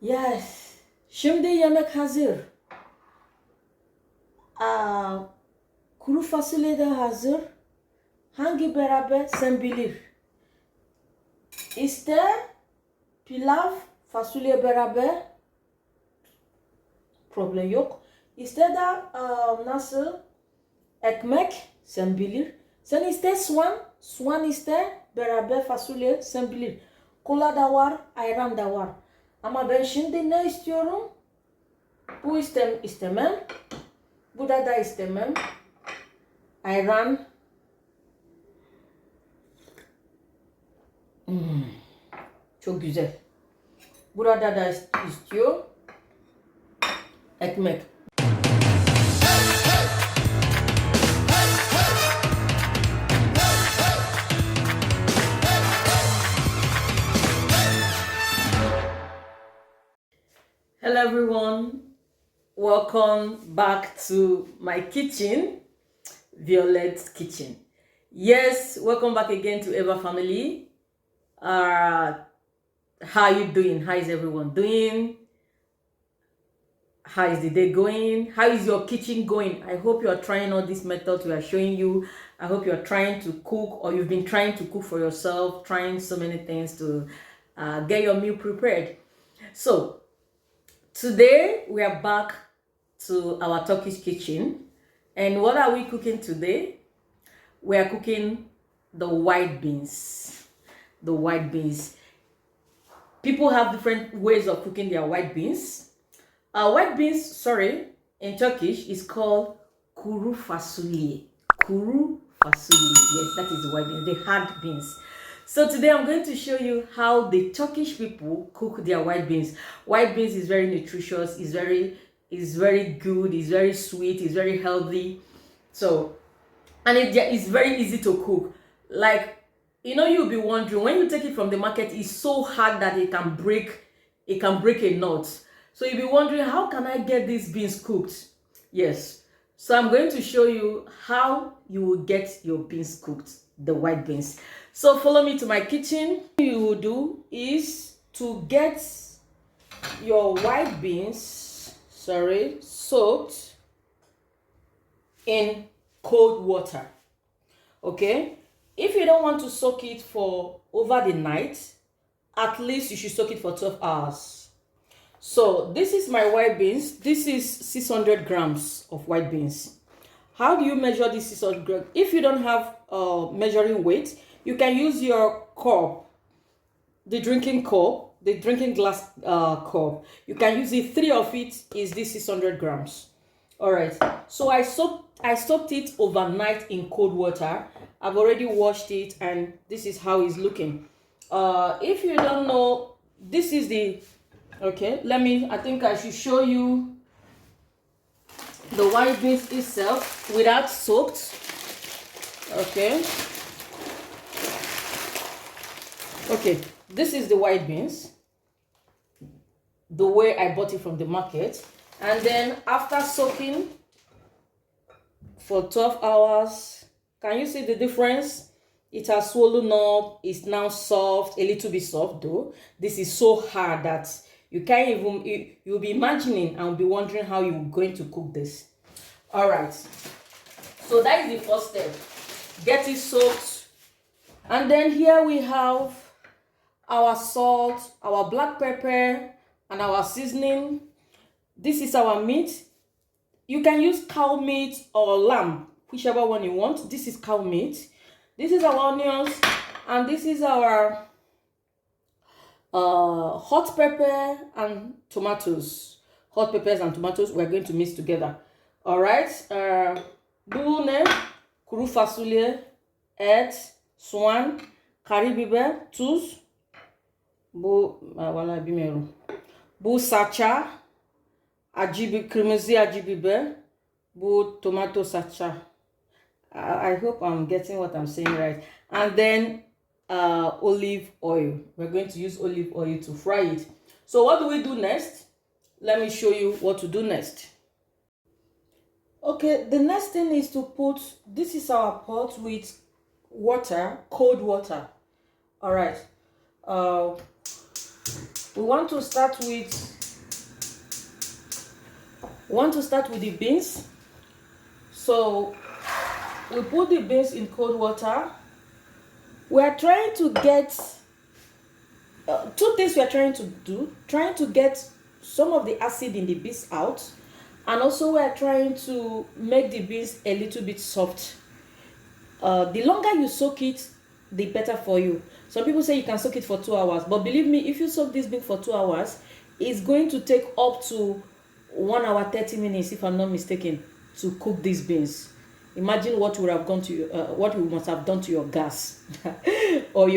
Yes. Şimdi yemek hazır. Kuru fasulye de hazır. Hangi beraber sen bilir. İster pilav, fasulye beraber. Problem yok. İster de nasıl ekmek sen bilir. Sen ister soğan, soğan ister beraber fasulye sen bilir. Kola da var, ayran da var. Ama ben şimdi ne istiyorum? Bu istemem. Bu da istemem. Ayran. Çok güzel. Burada da istiyor. Ekmek. Hello everyone. Welcome back to my kitchen, Violet's kitchen. Yes, welcome back again to Eva family. How you doing? How is everyone doing? How is the day going? How is your kitchen going? I hope you are trying all these methods we are showing you. I hope you are trying to cook, or you've been trying to cook for yourself, trying so many things to get your meal prepared. So today we are back to our Turkish kitchen. And what are we cooking today? We are cooking the white beans. The white beans. People have different ways of cooking their white beans. White beans, in Turkish is called Kuru Fasulye. Kuru Fasulye. Yes, that is the white beans, the hard beans. So today I'm going to show you how the Turkish people cook their white beans. White beans is very nutritious, is very good, is very sweet, is very healthy. So, and it's very easy to cook. Like, you'll be wondering, when you take it from the market, it's so hard that it can break a nut. So you'll be wondering, how can I get these beans cooked? Yes. So I'm going to show you how you will get your beans cooked, the white beans. So follow me to my kitchen. What you will do is to get your white beans, soaked in cold water. Okay? If you don't want to soak it for over the night, at least you should soak it for 12 hours. So this is my white beans. This is 600 grams of white beans. How do you measure this 600 grams? If you don't have measuring weight, you can use your cup, the drinking cup, the drinking glass cup. You can use it. 3 of it is this 600 grams. All right. So I soaked it overnight in cold water. I've already washed it, and this is how it's looking. If you don't know, this is the okay. I think I should show you the white beans itself without soaked. Okay. Okay, this is the white beans, the way I bought it from the market. And then after soaking for 12 hours, can you see the difference? It has swollen up. It's now soft, a little bit soft though. This is so hard that you can't even, you'll be imagining and be wondering how you're going to cook this. All right, so that is the first step. Get it soaked. And then here we have our salt, our black pepper, and our seasoning. This is our meat. You can use cow meat or lamb, whichever one you want. This is cow meat. This is our onions, and this is our hot pepper and tomatoes. Hot peppers and tomatoes we're going to mix together. All right. Bune, kuru fasulye, et, soğan, karabiber, tuz. Bu salça, kırmızı acı biber, bu tomato salça. I hope I'm getting what I'm saying right. And then olive oil. We're going to use olive oil to fry it. So what do we do next? Let me show you what to do next. Okay, the next thing is to put, this is our pot with water, cold water. All right. we want to start with the beans. So we put the beans in cold water. We are trying to get two things we are trying to do, trying to get some of the acid in the beans out, and also we are trying to make the beans a little bit soft. The longer you soak it, the better for you. Some people say you can soak it for 2 hours, but believe me, if you soak this bean for 2 hours, it's going to take up to 1 hour 30 minutes, if I'm not mistaken, to cook these beans. Imagine what would have gone to what you must have done to your gas or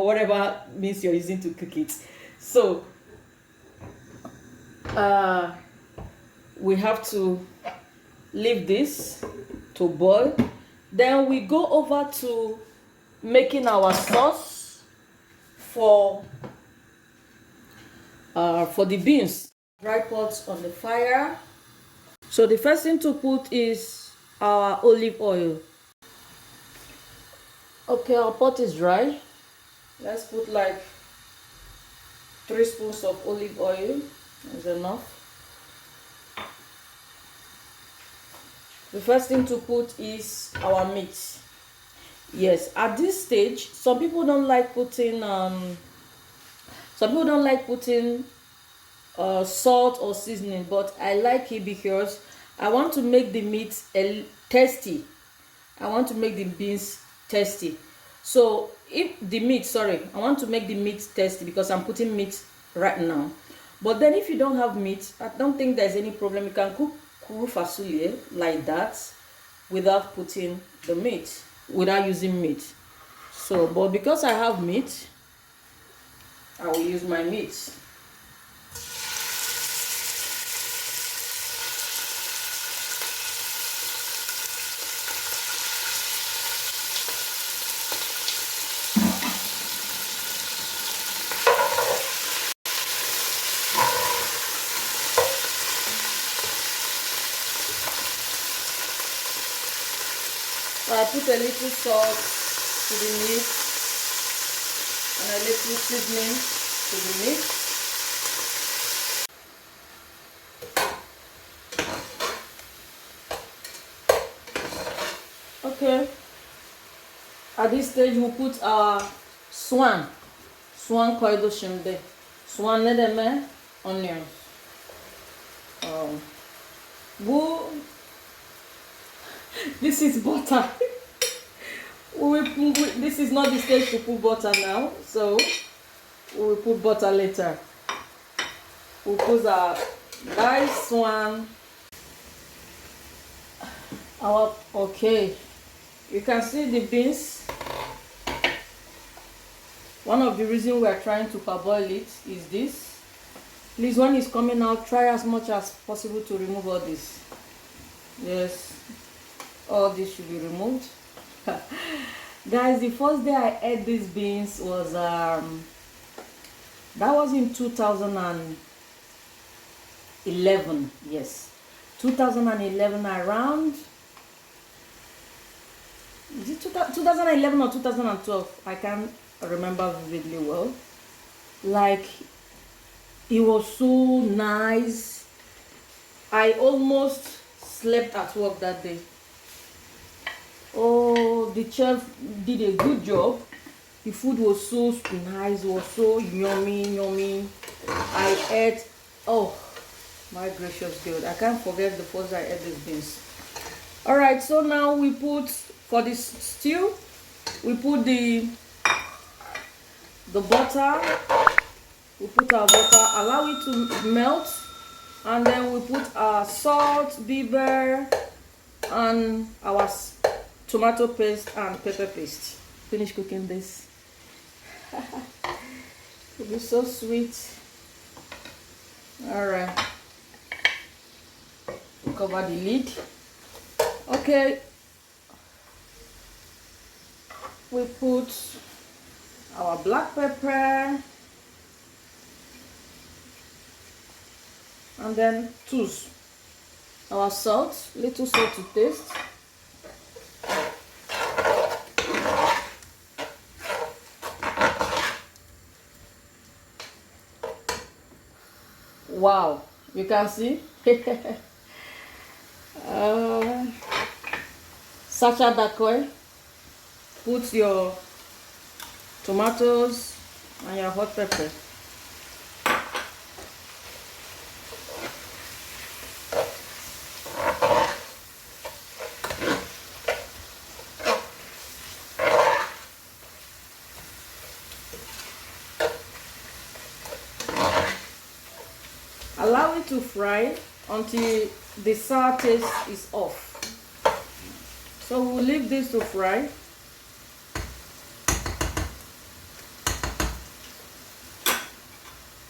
whatever means you're using to cook it. So we have to leave this to boil. Then we go over to making our sauce for the beans. Dry pot on the fire. So the first thing to put is our olive oil. Okay, our pot is dry. Let's put like 3 spoons of olive oil. Is enough. The first thing to put is our meat. Yes, at this stage, some people don't like putting salt or seasoning, but I like it because I want to make the meat tasty. I want to make the beans tasty. So I want to make the meat tasty because I'm putting meat right now. But then if you don't have meat, I don't think there's any problem. You can cook Kuru Fasulye like that without putting the meat, without using meat. So, but because I have meat, I will use my meat. I put a little salt to the meat and a little seasoning to the meat. Okay. At this stage, we'll put our swan koido shimbe. Swan nedeme onions. This is butter. This is not the stage to put butter now, so we will put butter later. We'll put our nice one. Okay, you can see the beans. One of the reasons we are trying to parboil it is this. Please, when it's coming out, try as much as possible to remove all this. Yes, all this should be removed. Guys, the first day I ate these beans was that was in 2011. Yes, 2011, around, is it 2011 or 2012? I can't remember vividly well. Like, it was so nice. I almost slept at work that day. Oh, the chef did a good job. The food was so nice, it was so yummy. I ate, oh my gracious God, I can't forget the first I ate these beans. Alright, so now we put, for this stew, we put the butter. We put our butter, allow it to melt, and then we put our salt, pepper, and our tomato paste and pepper paste. Finish cooking this. It'll be so sweet. Alright. Cover the lid. Okay. We put our black pepper. And then choose our salt, little salt to taste. Wow, you can see. uh, Sacha Dakoy. Put your tomatoes and your hot pepper. Allow it to fry until the sour taste is off. So we'll leave this to fry.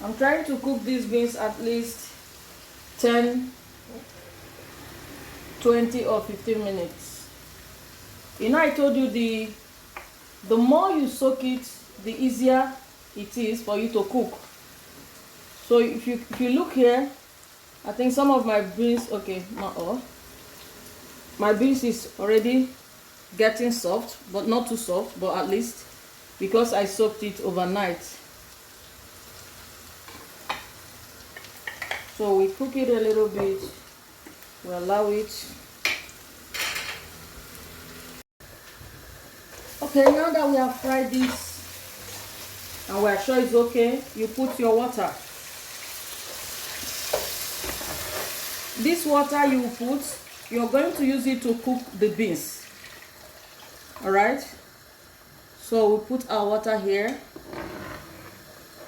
I'm trying to cook these beans at least 10, 20 or 15 minutes. You know, I told you the more you soak it, the easier it is for you to cook. So if you look here, I think some of my beans, okay, not all. My beans is already getting soft, but not too soft, but at least because I soaked it overnight. So we cook it a little bit, we allow it. Okay, now that we have fried this and we are sure it's okay, you put your water. This water you put, you're going to use it to cook the beans. Alright? So we put our water here.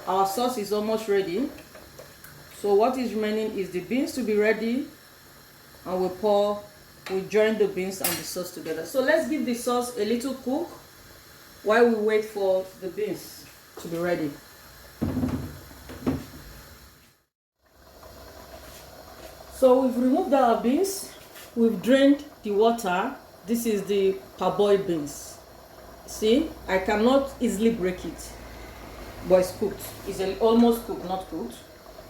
Our sauce is almost ready. So what is remaining is the beans to be ready, and we join the beans and the sauce together. So let's give the sauce a little cook while we wait for the beans to be ready. So we've removed our beans, we've drained the water. This is the parboiled beans. See, I cannot easily break it, but it's cooked. It's almost cooked, not cooked.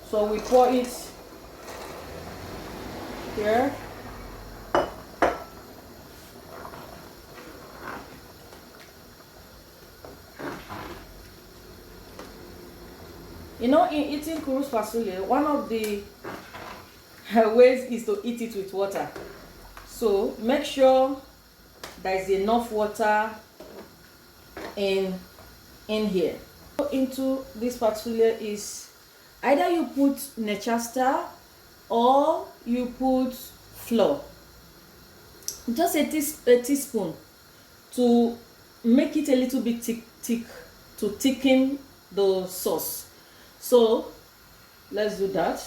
So we pour it here. You know, in eating Kuru's fasule, one of the ways is to eat it with water. So make sure there is enough water in here. Into this fasule is either you put nechasta or you put flour. Just a teaspoon to make it a little bit thick to thicken the sauce. So let's do that.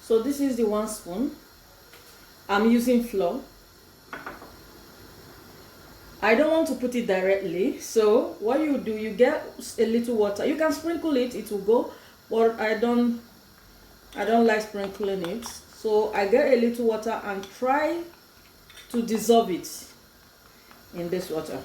So this is the 1 spoon. I'm using flour. I don't want to put it directly, so what you do, you get a little water. You can sprinkle it, it will go, but I don't like sprinkling it. So I get a little water and try to dissolve it in this water.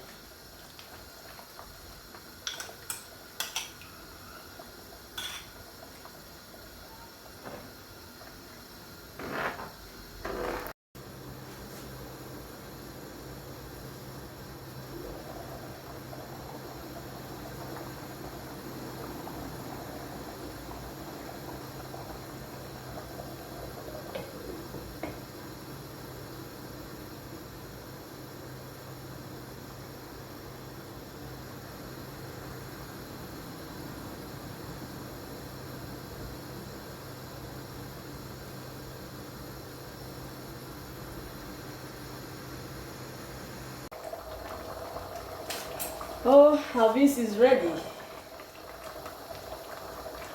Oh, our beans is ready.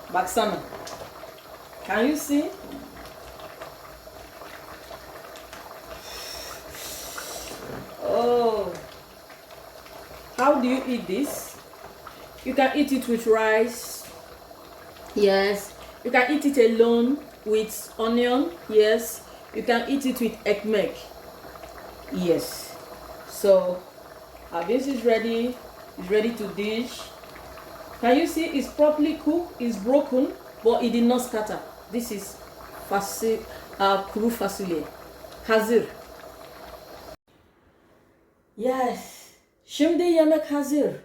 Baksana. Can you see? Oh, how do you eat this? You can eat it with rice. Yes. You can eat it alone with onion. Yes. You can eat it with egg milk. Yes. So our beans is ready. It's ready to dish. Can you see it's properly cooked? It's broken, but it did not scatter. This is Kuru Fasulye. Hazır. Yes. Şimdi yemek hazır.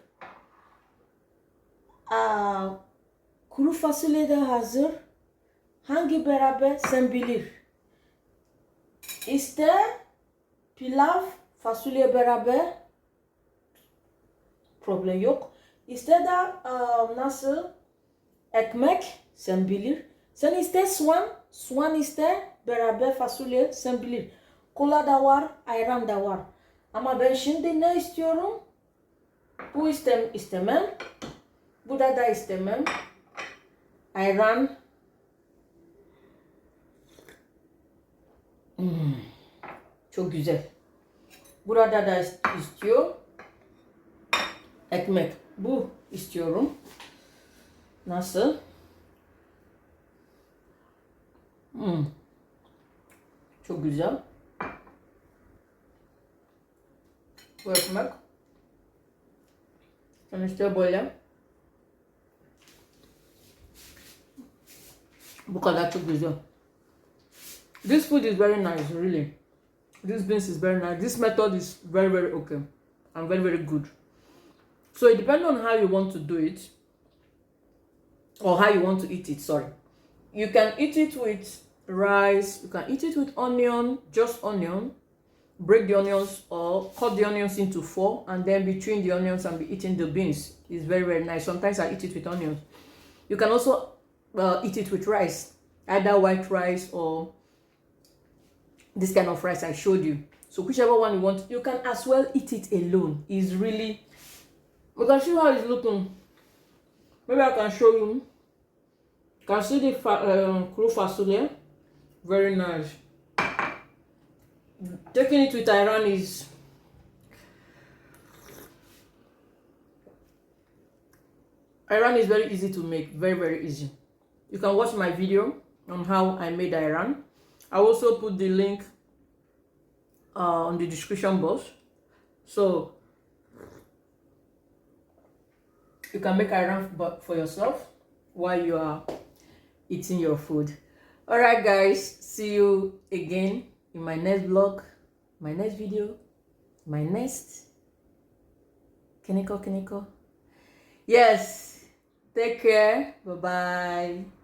Kuru fasulye de hazır. hangi beraber sen bilir. İster pilav, fasulye beraber, problem yok. İster de nasıl ekmek, sen bilir. Sen ister soğan ister beraber fasulye, sen bilir. Kola da var, ayran da var. Ama ben şimdi ne istiyorum? Bu istemem. Bu da istemem. Ayran. Çok güzel. Burada da istiyor. Ekmek. Bu istiyorum. Nasıl? Çok güzel. Bu ekmek. Sen işte böyle. Bu kadar çok güzel. This food is very nice, really. This beans is very nice. This method is very, very okay and very, very good. So it depends on how you want to do it, or how you want to eat it. Sorry, you can eat it with rice. You can eat it with onion, just onion. Break the onions or cut the onions into 4, and then between the onions and be eating the beans. It's very, very nice. Sometimes I eat it with onions. You can also eat it with rice, either white rice or this kind of rice I showed you. So whichever one you want, you can as well eat it alone. It's really, we can see how it's looking. Maybe I can show you. You can see the Kuru fasulye. Very nice. Taking it with ayran is very easy to make. Very, very easy. You can watch my video on how I made ayran. I also put the link on the description box, so you can make ayran for yourself while you are eating your food. All right, guys, see you again in my next vlog, my next video, my next Kiniko. Yes, take care. Bye bye.